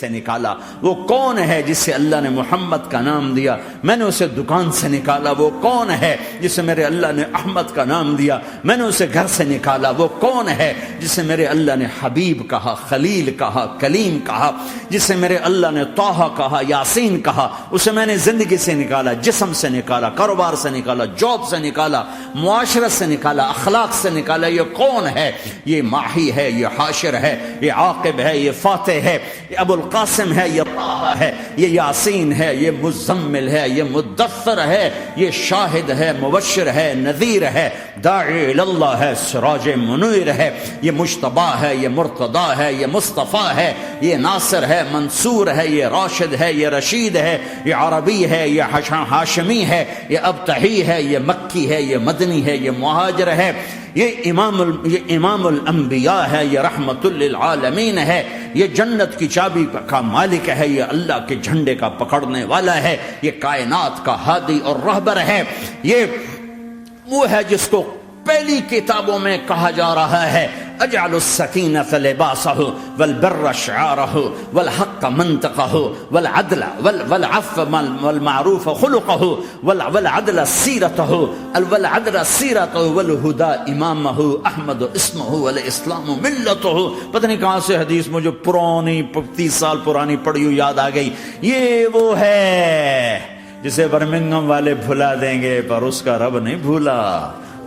سے نکالا؟ وہ کون ہے جسے اللہ نے محمد کا نام دیا؟ میں نے اسے دکان سے نکالا۔ وہ کون ہے جسے میرے اللہ نے احمد کا نام دیا؟ میں نے اسے گھر سے نکالا۔ وہ کون ہے جسے میرے اللہ نے حبیب کہا، خلیل کہا، کلیم کہا، جسے میرے اللہ نے طٰہٰ کہا، یاسین کہا؟ اسے میں نے زندگی سے نکالا، جسم سے نکالا، کاروبار سے نکالا، جاب سے نکالا، معاشرت سے نکالا، اخلاق سے نکالا۔ یہ کون ہے؟ یہ ماہی ہے، یہ حاشر ہے، یہ عاقب ہے، یہ فاتح ہے، یہ ابو القاسم ہے، یہ طٰہٰ ہے، یہ یاسین ہے، یہ مزمل ہے، یہ مدثر ہے، یہ شاہد ہے، مبشر ہے، نذیر ہے، داعی اللہ ہے، سراج منیر ہے، یہ مجتبی ہے، یہ مرتضی ہے، یہ مصطفیٰ ہے، یہ ناصر ہے، منصور ہے، یہ راشد ہے، یہ رشید ہے، یہ عربی ہے، یہ ہاشمی ہے، یہ ابتحی ہے، یہ مکی ہے، یہ مدنی ہے، یہ مہاجر ہے، یہ امام الانبیاء ہے، یہ رحمت للعالمین ہے، یہ جنت کی چابی کا مالک ہے، یہ اللہ کے جھنڈے کا پکڑنے والا ہے، یہ کائنات کا ہادی اور رہبر ہے۔ یہ وہ ہے جس کو پہلی کتابوں میں کہا جا رہا ہے اجعل السکینۃ لباسہ والبر شعارہ والحق منطقہ والعدل والعفو والمعروف خلقہ والعدل سیرتہ والہدى امامہ احمد اسمہ والاسلام ملتہ۔ پتہ نہیں کہاں سے حدیث مجھے پرانی 30 سال پرانی پڑھی ہوئی یاد آ گئی۔ یہ وہ ہے جسے برمنگم والے بھلا دیں گے پر اس کا رب نہیں بھولا۔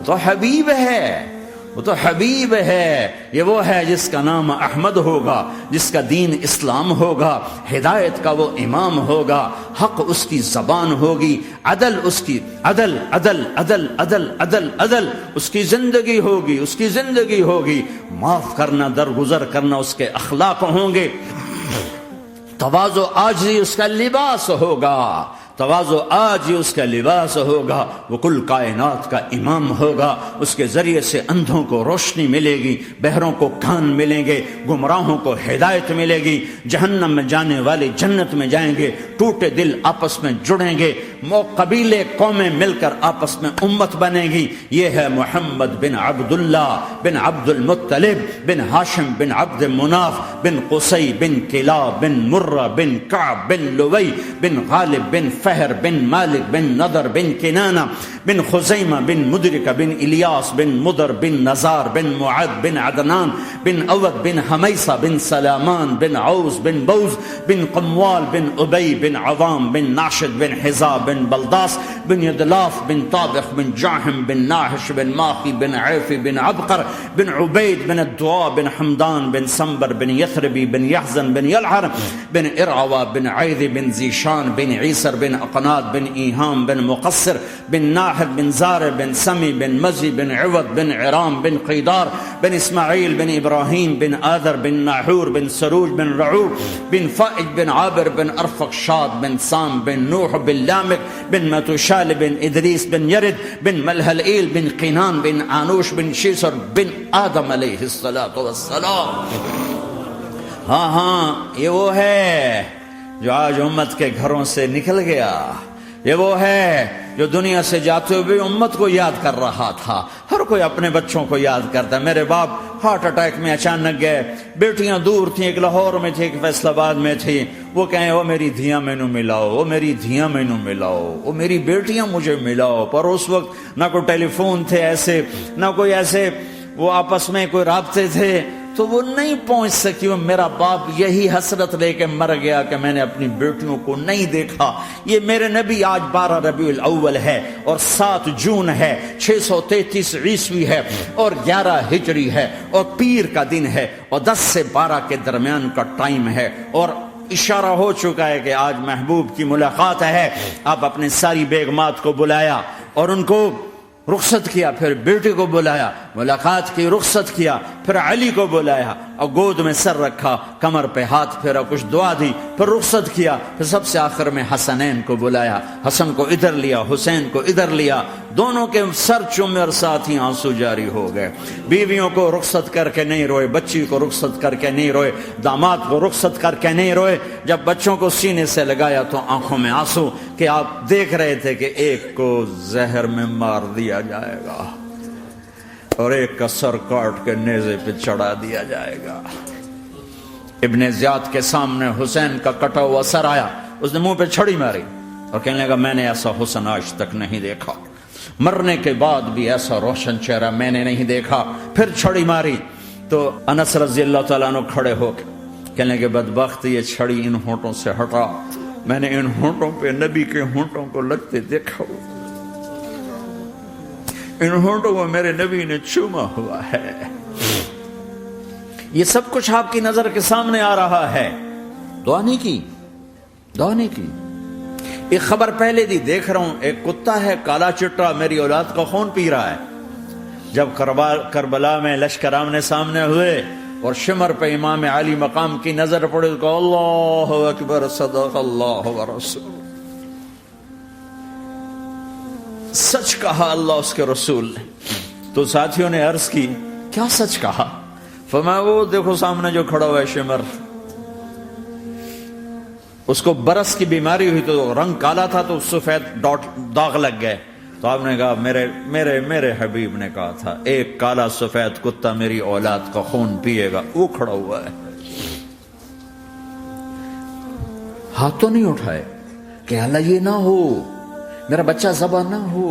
تو حبیب ہے، وہ تو حبیب ہے، یہ وہ ہے جس کا نام احمد ہوگا، جس کا دین اسلام ہوگا، ہدایت کا وہ امام ہوگا، حق اس کی زبان ہوگی، عدل اس کی عدل عدل عدل عدل عدل عدل اس کی زندگی ہوگی، اس کی زندگی ہوگی، معاف کرنا، درگزر کرنا اس کے اخلاق ہوں گے، تواضع عاجزی اس کا لباس ہوگا، تواضع آج ہی اس کا لباس ہوگا، وہ کل کائنات کا امام ہوگا۔ اس کے ذریعے سے اندھوں کو روشنی ملے گی، بہروں کو کان ملیں گے، گمراہوں کو ہدایت ملے گی، جہنم میں جانے والے جنت میں جائیں گے، ٹوٹے دل آپس میں جڑیں گے، قبیلے قومیں مل کر آپس میں امت بنیں گی۔ یہ ہے محمد بن عبداللہ بن عبد المطلب بن ہاشم بن عبد مناف بن قصی بن کلاب بن مرہ بن کعب بن لوی بن غالب بن فہر بن مالک بن نضر بن کنانہ بن خزیمہ بن مدرکہ بن الیاس بن مدر بن نزار بن معد بن عدنان بن اود بن حمیصہ بن سلامان بن عوز بن بوز بن قموال بن ابی بن عوام بن ناشد بن حزا بن بلداس بن یدلاف بن طابخ بن جاہم بن ناحش بن ماخی بن عیفی بن عبقر بن عبید بن الدعاء بن حمدان بن سنبر بن یثربی بن یحزن بن یلحر بن ارعوا بن عیدی بن زیشان بن عیسر بن اقناد بن ایہام بن مقصر بن ناحد بن زار بن سمی بن مزی بن عوض بن عرام بن قیدار بن اسماعیل بن ابراہیم بن آذر بن ناحور بن سروج بن رعور بن فائج بن عابر بن ارفق شاد بن سام بن نوح بن لامک بن متوشال بن ادریس بن یرد بن ملہلئیل بن قینان بن آنوش بن شیسر بن آدم علیہ السلام۔ ہاں یہ وہ ہے جو آج امت کے گھروں سے نکل گیا، یہ وہ ہے جو دنیا سے جاتے ہوئے امت کو یاد کر رہا تھا۔ ہر کوئی اپنے بچوں کو یاد کرتا ہے۔ میرے باپ ہارٹ اٹیک میں اچانک گئے، بیٹیاں دور تھیں، ایک لاہور میں تھی، ایک فیصل آباد میں تھی، وہ کہیں وہ میری دھیاں مینوں ملاؤ، وہ میری دھیاں مینوں ملاؤ، وہ میری بیٹیاں مجھے ملاؤ۔ پر اس وقت نہ کوئی ٹیلی فون تھے ایسے، نہ کوئی ایسے وہ آپس میں کوئی رابطے تھے، تو وہ نہیں پہنچ سکی۔ وہ میرا باپ یہی حسرت لے کے مر گیا کہ میں نے اپنی بیٹیوں کو نہیں دیکھا۔ یہ میرے نبی آج 12 ربیع الاول ہے اور 7 جون ہے، 633 عیسوی ہے اور 11 ہجری ہے اور پیر کا دن ہے اور 10 سے 12 کے درمیان کا ٹائم ہے، اور اشارہ ہو چکا ہے کہ آج محبوب کی ملاقات ہے۔ آپ اپنے ساری بیگمات کو بلایا اور ان کو رخصت کیا، پھر بیٹے کو بلایا، ملاقات کی، رخصت کیا، پھر علی کو بلایا اور گود میں سر رکھا، کمر پہ ہاتھ پھیرا، کچھ دعا دی، پھر رخصت کیا، پھر سب سے آخر میں حسنین کو بلایا، حسن کو ادھر لیا، حسین کو ادھر لیا، دونوں کے سر چومے اور ساتھ ہی آنسو جاری ہو گئے۔ بیویوں کو رخصت کر کے نہیں روئے، بچی کو رخصت کر کے نہیں روئے، داماد کو رخصت کر کے نہیں روئے۔ جب بچوں کو سینے سے لگایا تو آنکھوں میں آنسو، کہ آپ دیکھ رہے تھے کہ ایک کو زہر میں مار دیا جائے گا اور ایک کا سر کاٹ کے نیزے پہ چڑھا دیا جائے گا۔ ابن زیاد کے سامنے حسین کا کٹا ہوا سر آیا، اس نے منہ پہ چھڑی ماری اور کہنے لگا میں نے ایسا حسن آج تک نہیں دیکھا، مرنے کے بعد بھی ایسا روشن چہرہ میں نے نہیں دیکھا۔ پھر چھڑی ماری تو انس رضی اللہ تعالیٰ عنہ کھڑے ہو کے کہنے لگے بدبخت یہ چھڑی ان ہونٹوں سے ہٹا، میں نے ان ہونٹوں پہ نبی کے ہونٹوں کو لگتے دیکھا، ان ہونٹوں کو میرے نبی نے چوما ہوا ہے۔ یہ سب کچھ آپ کی نظر کے سامنے آ رہا ہے، دعا نہیں کی، دعا نہیں کی۔ ایک خبر پہلے دی دیکھ رہا ہوں، ایک کتا ہے کالا چٹا میری اولاد کا خون پی رہا ہے۔ جب کربلا میں لشکر آمنے سامنے ہوئے اور شمر پہ امام علی مقام کی نظر پڑے تو اللہ اکبر صدق اللہ ورسول، سچ کہا اللہ اس کے رسول نے۔ تو ساتھیوں نے عرض کی کیا سچ کہا؟ فرمایا وہ دیکھو سامنے جو کھڑا ہوا ہے شمر، اس کو برس کی بیماری ہوئی تو رنگ کالا تھا تو سفید داغ لگ گئے، تو آپ نے کہا میرے حبیب نے کہا تھا ایک کالا سفید کتا میری اولاد کا خون پیے گا، وہ کھڑا ہوا ہے۔ ہاتھ تو نہیں اٹھائے کہ اللہ یہ نہ ہو میرا بچہ ذبح نہ ہو،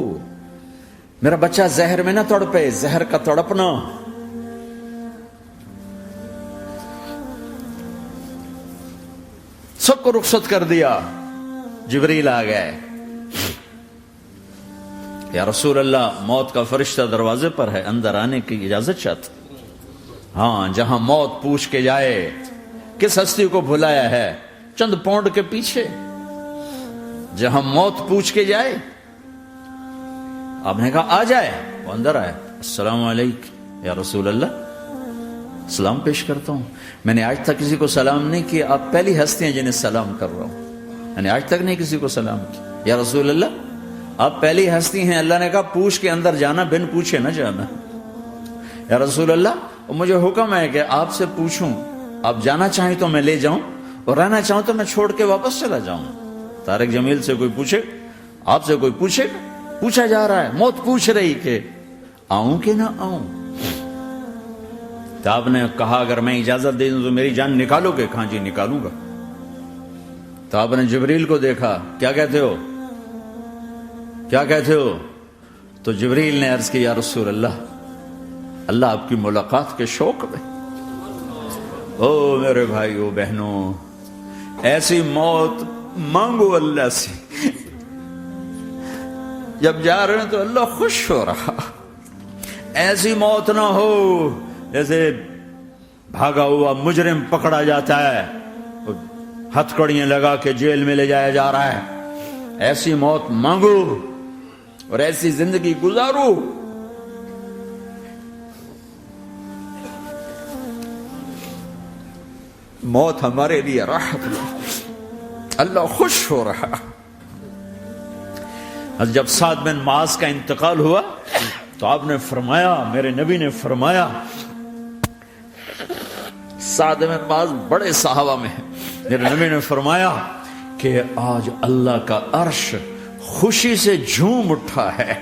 میرا بچہ زہر میں نہ تڑپے، زہر کا تڑپنا۔ سب کو رخصت کر دیا، جبریل آ گئے، یا رسول اللہ موت کا فرشتہ دروازے پر ہے، اندر آنے کی اجازت چاہتا۔ ہاں جہاں موت پوچھ کے جائے کس ہستی کو بھلایا ہے، چند پونڈ کے پیچھے جہاں موت پوچھ کے جائے۔ آپ نے کہا آ جائے، وہ اندر آئے، السلام علیکم یا رسول اللہ، سلام پیش کرتا ہوں، میں نے آج تک کسی کو سلام نہیں کیا، آپ پہلی ہستی ہیں جنہیں سلام کر رہا ہوں، میں نے آج تک نہیں کسی کو سلام کیا، یا رسول اللہ آپ پہلی ہستی ہیں، اللہ نے کہا پوچھ کے اندر جانا، بن پوچھے نہ جانا۔ یا رسول اللہ مجھے حکم ہے کہ آپ سے پوچھوں، آپ جانا چاہیں تو میں لے جاؤں اور رہنا چاہوں تو میں چھوڑ کے واپس چلا جاؤں۔ طارق جمیل سے کوئی پوچھے، آپ سے کوئی پوچھے، پوچھا جا رہا ہے، موت پوچھ رہی کہ آؤں کہ نہ آؤں۔ تو آپ نے کہا اگر میں اجازت دے دوں تو میری جان نکالو گے؟ کہاں جی نکالوں گا۔ تو آپ نے جبریل کو دیکھا، کیا کہتے ہو، کیا کہتے ہو؟ تو جبریل نے عرض کی یا رسول اللہ، اللہ آپ کی ملاقات کے شوق میں۔ او میرے بھائیو بہنوں، ایسی موت مانگو اللہ سے، جب جا رہے ہیں تو اللہ خوش ہو رہا۔ ایسی موت نہ ہو جیسے بھاگا ہوا مجرم پکڑا جاتا ہے، ہتھکڑیاں لگا کے جیل میں لے جایا جا رہا ہے۔ ایسی موت مانگو اور ایسی زندگی گزارو۔ موت ہمارے لیے راحت ہے، اللہ خوش ہو رہا۔ جب سعد بن معاذ کا انتقال ہوا تو آپ نے فرمایا، میرے نبی نے فرمایا، سعد بن معاذ بڑے صحابہ میں ہیں، میرے نبی نے فرمایا کہ آج اللہ کا عرش خوشی سے جھوم اٹھا ہے،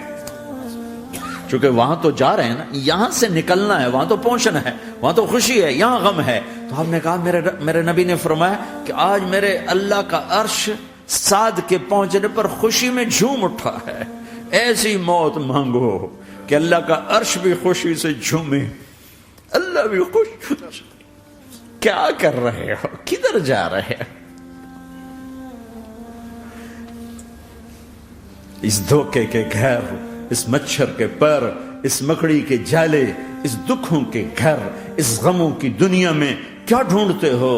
چونکہ وہاں تو جا رہے ہیں نا، یہاں سے نکلنا ہے، وہاں تو پہنچنا ہے، وہاں تو خوشی ہے، یہاں غم ہے۔ تو آپ نے کہا، میرے نبی نے فرمایا کہ آج میرے اللہ کا عرش سعد کے پہنچنے پر خوشی میں جھوم اٹھا ہے۔ ایسی موت مانگو کہ اللہ کا عرش بھی خوشی سے جھومے، اللہ بھی خوش۔ کیا کر رہے ہو، کدھر جا رہے ہو؟ اس دھوکے کے گھر، اس مچھر کے پر، اس مکڑی کے جالے، اس دکھوں کے گھر، اس غموں کی دنیا میں کیا ڈھونڈتے ہو؟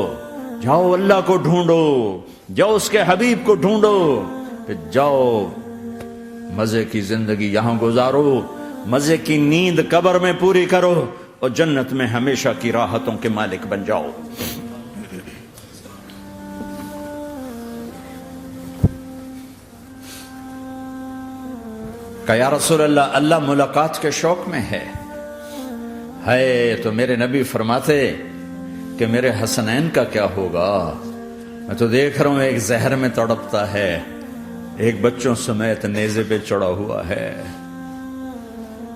جاؤ اللہ کو ڈھونڈو، جاؤ اس کے حبیب کو ڈھونڈو، پھر جاؤ مزے کی زندگی یہاں گزارو، مزے کی نیند قبر میں پوری کرو اور جنت میں ہمیشہ کی راحتوں کے مالک بن جاؤ۔ کہ یا رسول اللہ، اللہ ملاقات کے شوق میں ہے۔ تو میرے نبی فرماتے کہ میرے حسنین کا کیا ہوگا؟ میں تو دیکھ رہا ہوں ایک زہر میں تڑپتا ہے، ایک بچوں سمیت نیزے پہ چڑھا ہوا ہے۔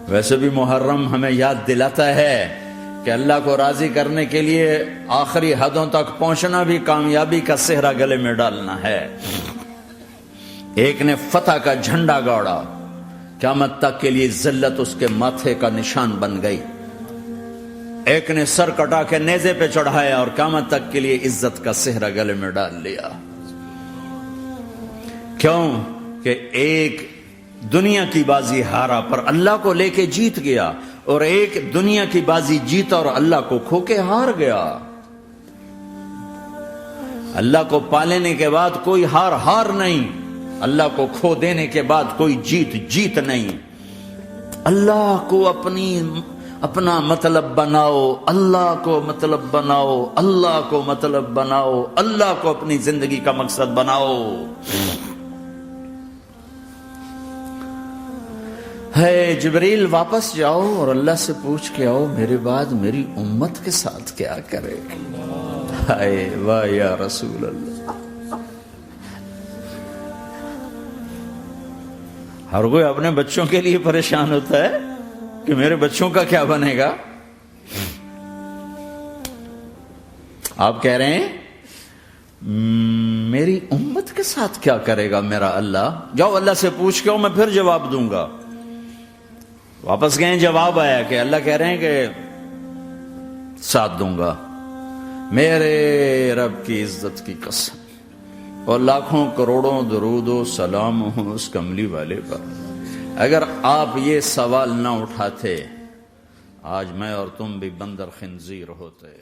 ویسے بھی محرم ہمیں یاد دلاتا ہے کہ اللہ کو راضی کرنے کے لیے آخری حدوں تک پہنچنا بھی کامیابی کا صحرا گلے میں ڈالنا ہے۔ ایک نے فتح کا جھنڈا گاڑا، قیامت تک کے لیے ذلت اس کے ماتھے کا نشان بن گئی۔ ایک نے سر کٹا کے نیزے پہ چڑھایا اور قیامت تک کے لیے عزت کا صحرا گلے میں ڈال لیا۔ کیوں کہ ایک دنیا کی بازی ہارا پر اللہ کو لے کے جیت گیا، اور ایک دنیا کی بازی جیتا اور اللہ کو کھو کے ہار گیا۔ اللہ کو پالینے کے بعد کوئی ہار نہیں، اللہ کو کھو دینے کے بعد کوئی جیت نہیں۔ اللہ کو اپنا مطلب بناؤ، اللہ کو مطلب بناؤ، اللہ کو مطلب بناؤ، اللہ کو اپنی زندگی کا مقصد بناؤ۔ ہے جبریل واپس جاؤ اور اللہ سے پوچھ کے آؤ میرے بعد میری امت کے ساتھ کیا کرے گا۔ ہائے واہ یا رسول اللہ۔ ہر کوئی اپنے بچوں کے لیے پریشان ہوتا ہے کہ میرے بچوں کا کیا بنے گا۔ آپ کہہ رہے ہیں میری امت کے ساتھ کیا کرے گا میرا اللہ؟ جاؤ اللہ سے پوچھ کے آؤ، میں پھر جواب دوں گا۔ واپس گئے، جواب آیا کہ اللہ کہہ رہے ہیں کہ ساتھ دوں گا، میرے رب کی عزت کی قسم، اور لاکھوں کروڑوں درود و سلام ہوں اس کملی والے پر۔ اگر آپ یہ سوال نہ اٹھاتے، آج میں اور تم بھی بندر خنزیر ہوتے۔